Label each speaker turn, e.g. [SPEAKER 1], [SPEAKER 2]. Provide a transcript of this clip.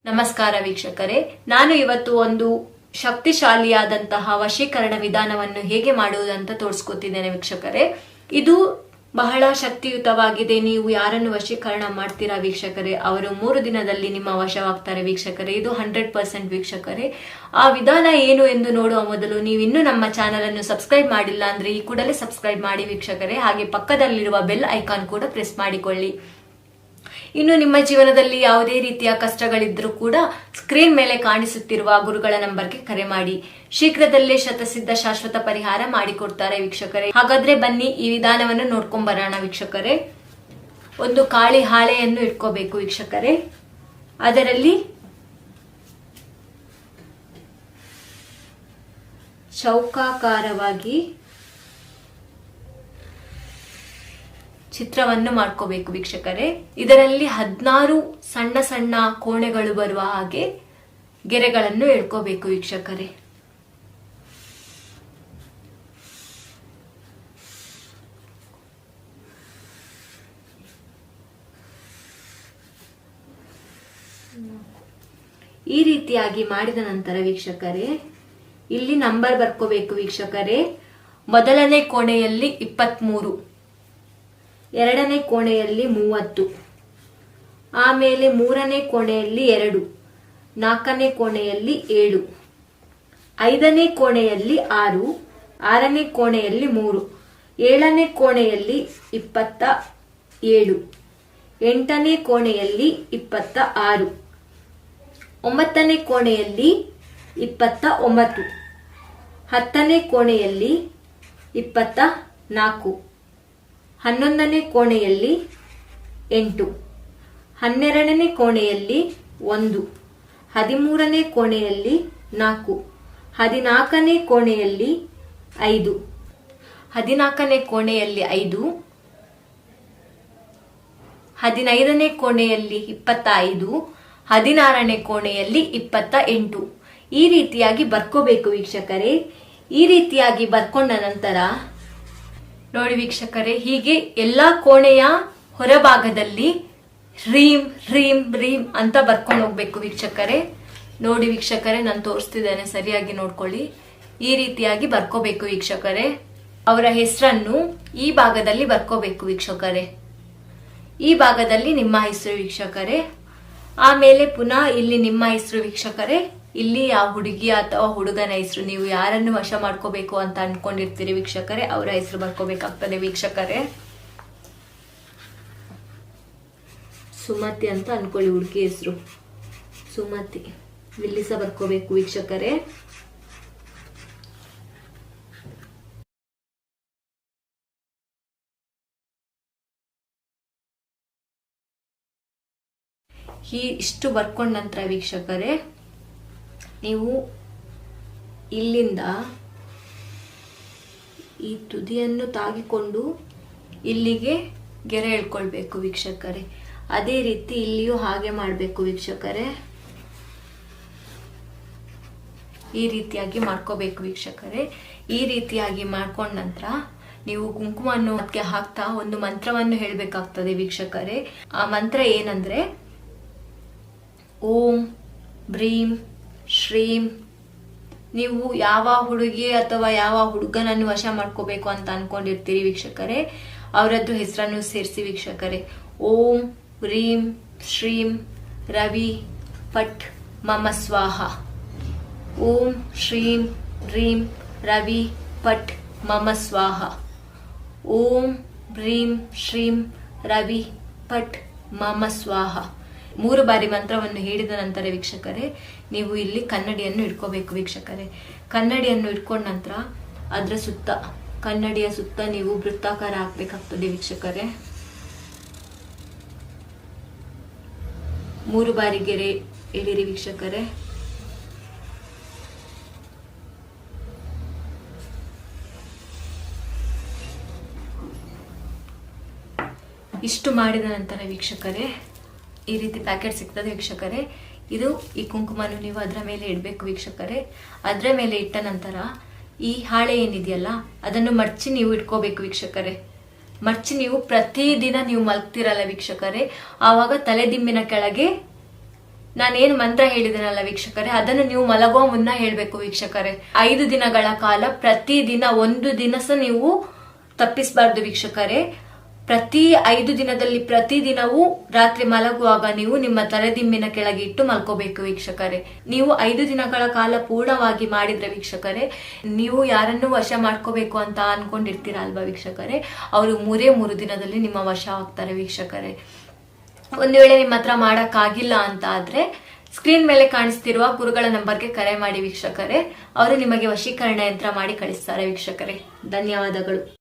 [SPEAKER 1] ನಮಸ್ಕಾರ ವೀಕ್ಷಕರೇ, ನಾನು ಇವತ್ತು ಒಂದು ಶಕ್ತಿಶಾಲಿಯಾದಂತಹ ವಶೀಕರಣ ವಿಧಾನವನ್ನು ಹೇಗೆ ಮಾಡುವುದಂತ ತೋರಿಸ್ಕೊತಿದ್ದೇನೆ ವೀಕ್ಷಕರೇ. ಇದು ಬಹಳ ಶಕ್ತಿಯುತವಾಗಿದೆ. ನೀವು ಯಾರನ್ನು ವಶೀಕರಣ ಮಾಡ್ತೀರಾ ವೀಕ್ಷಕರೇ, ಅವರು 3 ದಿನದಲ್ಲಿ ನಿಮ್ಮ ವಶವಾಗ್ತಾರೆ ವೀಕ್ಷಕರೇ. ಇದು 100% ವೀಕ್ಷಕರೇ. ಆ ವಿಧಾನ ಏನು ಎಂದು ನೋಡುವ ಮೊದಲು ನೀವು ಇನ್ನೂ ನಮ್ಮ ಚಾನೆಲ್ ಅನ್ನು ಸಬ್ಸ್ಕ್ರೈಬ್ ಮಾಡಿಲ್ಲ ಅಂದ್ರೆ ಈ ಕೂಡಲೇ ಸಬ್ಸ್ಕ್ರೈಬ್ ಮಾಡಿ ವೀಕ್ಷಕರೇ. ಹಾಗೆ ಪಕ್ಕದಲ್ಲಿರುವ ಬೆಲ್ ಐಕಾನ್ ಕೂಡ ಪ್ರೆಸ್ ಮಾಡಿಕೊಳ್ಳಿ. ಇನ್ನು ನಿಮ್ಮ ಜೀವನದಲ್ಲಿ ಯಾವುದೇ ರೀತಿಯ ಕಷ್ಟಗಳಿದ್ರೂ ಕೂಡ ಸ್ಕ್ರೀನ್ ಮೇಲೆ ಕಾಣಿಸುತ್ತಿರುವ ಗುರುಗಳ ನಂಬರ್ಗೆ ಕರೆ ಮಾಡಿ. ಶೀಘ್ರದಲ್ಲೇ ಶತಸಿದ್ಧ ಶಾಶ್ವತ ಪರಿಹಾರ ಮಾಡಿಕೊಡ್ತಾರೆ ವೀಕ್ಷಕರೇ. ಹಾಗಾದ್ರೆ ಬನ್ನಿ ಈ ವಿಧಾನವನ್ನು ನೋಡ್ಕೊಂಡ್ ಬರೋಣ ವೀಕ್ಷಕರೇ. ಒಂದು ಕಾಳಿ ಹಾಳೆಯನ್ನು ಇಟ್ಕೋಬೇಕು ವೀಕ್ಷಕರೇ. ಅದರಲ್ಲಿ ಚೌಕಾಕಾರವಾಗಿ ಚಿತ್ರವನ್ನು ಮಾಡ್ಕೋಬೇಕು ವೀಕ್ಷಕರೇ. ಇದರಲ್ಲಿ 16 ಸಣ್ಣ ಸಣ್ಣ ಕೋಣೆಗಳು ಬರುವ ಹಾಗೆ ಗೆರೆಗಳನ್ನು ಎಳ್ಕೋಬೇಕು ವೀಕ್ಷಕರೇ. ಈ ರೀತಿಯಾಗಿ ಮಾಡಿದ ನಂತರ ವೀಕ್ಷಕರೇ ಇಲ್ಲಿ ನಂಬರ್ ಬರ್ಕೋಬೇಕು ವೀಕ್ಷಕರೇ. ಮೊದಲನೇ ಕೋಣೆಯಲ್ಲಿ 23, ಎರಡನೇ ಕೋಣೆಯಲ್ಲಿ 30, ಆಮೇಲೆ ಮೂರನೇ ಕೋಣೆಯಲ್ಲಿ 2, ನಾಲ್ಕನೇ ಕೋಣೆಯಲ್ಲಿ 7, ಐದನೇ ಕೋಣೆಯಲ್ಲಿ 6, ಆರನೇ ಕೋಣೆಯಲ್ಲಿ 3, ಏಳನೇ ಕೋಣೆಯಲ್ಲಿ 27, ಎಂಟನೇ ಕೋಣೆಯಲ್ಲಿ 26, ಒಂಬತ್ತನೇ ಕೋಣೆಯಲ್ಲಿ 29, ಹತ್ತನೇ ಕೋಣೆಯಲ್ಲಿ 24, 11ನೇ ಕೋಣೆಯಲ್ಲಿ 8, 12ನೇ ಕೋಣೆಯಲ್ಲಿ 1, 13ನೇ ಕೋಣೆಯಲ್ಲಿ 4, 14ನೇ ಕೋಣೆಯಲ್ಲಿ 5, 14ನೇ ಕೋಣೆಯಲ್ಲಿ 5, 15ನೇ ಕೋಣೆಯಲ್ಲಿ 25, 16ನೇ ಕೋಣೆಯಲ್ಲಿ 28. ಈ ರೀತಿಯಾಗಿ ಬರ್ಕೋಬೇಕು ವೀಕ್ಷಕರೇ. ಈ ರೀತಿಯಾಗಿ ಬರ್ಕೊಂಡ ನಂತರ ನೋಡಿ ವೀಕ್ಷಕರೇ, ಹೀಗೆ ಎಲ್ಲಾ ಕೋಣೆಯ ಹೊರಭಾಗದಲ್ಲಿ ರೀಂ ರೀಂ ರೀಂ ಅಂತ ಬರ್ಕೊಂಡು ಹೋಗ್ಬೇಕು ವೀಕ್ಷಕರೇ. ನೋಡಿ ವೀಕ್ಷಕರೇ, ನಾನು ತೋರಿಸ್ತಿದ್ದೇನೆ, ಸರಿಯಾಗಿ ನೋಡ್ಕೊಳ್ಳಿ. ಈ ರೀತಿಯಾಗಿ ಬರ್ಕೋಬೇಕು ವೀಕ್ಷಕರೇ. ಅವರ ಹೆಸರನ್ನು ಈ ಭಾಗದಲ್ಲಿ ಬರ್ಕೋಬೇಕು ವೀಕ್ಷಕರೇ. ಈ ಭಾಗದಲ್ಲಿ ನಿಮ್ಮ ಹೆಸರು ವೀಕ್ಷಕರೇ. ಆಮೇಲೆ ಪುನಃ ಇಲ್ಲಿ ನಿಮ್ಮ ಹೆಸರು ವೀಕ್ಷಕರೇ. ಇಲ್ಲಿ ಆ ಹುಡುಗಿ ಅಥವಾ ಹುಡುಗನ ಹೆಸರು, ನೀವು ಯಾರನ್ನು ವಶ ಮಾಡ್ಕೋಬೇಕು ಅಂತ ಅನ್ಕೊಂಡಿರ್ತೀರಿ ವೀಕ್ಷಕರೇ, ಅವರ ಹೆಸರು ಬರ್ಕೋಬೇಕಾಗ್ತದೆ ವೀಕ್ಷಕರೇ. ಸುಮತಿ ಅಂತ ಅನ್ಕೊಳ್ಳಿ, ಹುಡುಗಿ ಹೆಸರು ಸುಮತಿ. ಇಲ್ಲಿ ಸಹ ಬರ್ಕೋಬೇಕು ವೀಕ್ಷಕರೇ. ಇಷ್ಟು ಬರ್ಕೊಂಡ ನಂತರ ವೀಕ್ಷಕರೇ ನೀವು ಇಲ್ಲಿಂದ ಈ ತುದಿಯನ್ನು ತಾಗಿಕೊಂಡು ಇಲ್ಲಿಗೆ ಗೆರೆ ಎಳ್ಕೊಳ್ಬೇಕು ವೀಕ್ಷಕರೇ. ಅದೇ ರೀತಿ ಇಲ್ಲಿಯೂ ಹಾಗೆ ಮಾಡಬೇಕು ವೀಕ್ಷಕರೇ. ಈ ರೀತಿಯಾಗಿ ಮಾಡ್ಕೋಬೇಕು ವೀಕ್ಷಕರೇ. ಈ ರೀತಿಯಾಗಿ ಮಾಡ್ಕೊಂಡ ನಂತರ ನೀವು ಕುಂಕುಮವನ್ನು ಅದಕ್ಕೆ ಹಾಕ್ತಾ ಒಂದು ಮಂತ್ರವನ್ನು ಹೇಳಬೇಕಾಗ್ತದೆ ವೀಕ್ಷಕರೇ. ಆ ಮಂತ್ರ ಏನಂದ್ರೆ ಓಂ ಬ್ರೀಂ ಶ್ರೀಂ. ನೀವು ಯಾವ ಹುಡುಗಿ ಅಥವಾ ಯಾವ ಹುಡುಗನನ್ನು ವಶ ಮಾಡ್ಕೋಬೇಕು ಅಂತ ಅನ್ಕೊಂಡಿರ್ತೀರಿ ವೀಕ್ಷಕರೇ, ಅವರದ್ದು ಹೆಸರನ್ನು ಸೇರಿಸಿ ವೀಕ್ಷಕರೇ. ಓಂ ಬ್ರೀಂ ಶ್ರೀಂ ರವಿ ಪಟ್ ಮಮ ಸ್ವಾಹ. ಓಂ ಶ್ರೀಂ ರೀಂ ರವಿ ಪಟ್ ಮಮ ಸ್ವಾಹ. ಓಂ ಬ್ರೀಂ ಶ್ರೀಂ ರವಿ ಪಟ್ ಮಮ ಸ್ವಾಹ. 3 ಬಾರಿ ಮಂತ್ರವನ್ನು ಹೇಳಿದ ನಂತರ ವೀಕ್ಷಕರೇ ನೀವು ಇಲ್ಲಿ ಕನ್ನಡಿಯನ್ನು ಇಟ್ಕೋಬೇಕು ವೀಕ್ಷಕರೇ. ಕನ್ನಡಿಯನ್ನು ಇಟ್ಕೊಂಡ ನಂತರ ಅದರ ಸುತ್ತ, ಕನ್ನಡಿಯ ಸುತ್ತ ನೀವು ವೃತ್ತಾಕಾರ ಹಾಕ್ಬೇಕಾಗ್ತದೆ ವೀಕ್ಷಕರೇ. 3 ಬಾರಿ ಗೆರೆ ಎಳಿರಿ ವೀಕ್ಷಕರೇ. ಇಷ್ಟು ಮಾಡಿದ ನಂತರ ವೀಕ್ಷಕರೇ ಈ ರೀತಿ ಪ್ಯಾಕೆಟ್ ಸಿಗ್ತದೆ ವೀಕ್ಷಕರೇ. ಇದು ಈ ಕುಂಕುಮನ್ನು ನೀವು ಅದರ ಮೇಲೆ ಇಡಬೇಕು ವೀಕ್ಷಕರೇ. ಅದರ ಮೇಲೆ ಇಟ್ಟ ನಂತರ ಈ ಹಾಳೆ ಏನಿದೆಯಲ್ಲ ಅದನ್ನು ಮಡಚಿ ನೀವು ಇಟ್ಕೋಬೇಕು ವೀಕ್ಷಕರೇ. ಮರ್ಚಿ ನೀವು ಪ್ರತಿದಿನ ನೀವು ಮಲ್ಗ್ತಿರಲ್ಲ ವೀಕ್ಷಕರೇ, ಆವಾಗ ತಲೆದಿಂಬಿನ ಕೆಳಗೆ ನಾನೇನು ಮಂತ್ರ ಹೇಳಿದೆನಲ್ಲ ವೀಕ್ಷಕರೇ, ಅದನ್ನು ನೀವು ಮಲಗುವ ಮುನ್ನ ಹೇಳ್ಬೇಕು ವೀಕ್ಷಕರೇ. 5 ದಿನಗಳ ಕಾಲ ಪ್ರತಿದಿನ 1 ದಿನ ಸಹ ನೀವು ತಪ್ಪಿಸಬಾರ್ದು ವೀಕ್ಷಕರೇ. ಪ್ರತಿ 5 ದಿನದಲ್ಲಿ ಪ್ರತಿದಿನವೂ ರಾತ್ರಿ ಮಲಗುವಾಗ ನೀವು ನಿಮ್ಮ ತಲೆದಿಂಬಿನ ಕೆಳಗೆ ಇಟ್ಟು ಮಲ್ಕೋಬೇಕು ವೀಕ್ಷಕರೇ. ನೀವು 5 ದಿನಗಳ ಕಾಲ ಪೂರ್ಣವಾಗಿ ಮಾಡಿದ್ರೆ ವೀಕ್ಷಕರೇ, ನೀವು ಯಾರನ್ನು ವಶ ಮಾಡ್ಕೋಬೇಕು ಅಂತ ಅನ್ಕೊಂಡಿರ್ತೀರ ಅಲ್ವಾ ವೀಕ್ಷಕರೇ, ಅವರು 3 ದಿನದಲ್ಲಿ ನಿಮ್ಮ ವಶ ಆಗ್ತಾರೆ ವೀಕ್ಷಕರೇ. ಒಂದು ವೇಳೆ ನಿಮ್ಮ ಹತ್ರ ಮಾಡಕ್ಕಾಗಿಲ್ಲ ಅಂತ ಆದ್ರೆ ಸ್ಕ್ರೀನ್ ಮೇಲೆ ಕಾಣಿಸ್ತಿರುವ ಗುರುಗಳ ನಂಬರ್ಗೆ ಕರೆ ಮಾಡಿ ವೀಕ್ಷಕರೇ. ಅವರು ನಿಮಗೆ ವಶೀಕರಣ ಯಂತ್ರ ಮಾಡಿ ಕಳಿಸ್ತಾರೆ ವೀಕ್ಷಕರೇ. ಧನ್ಯವಾದಗಳು.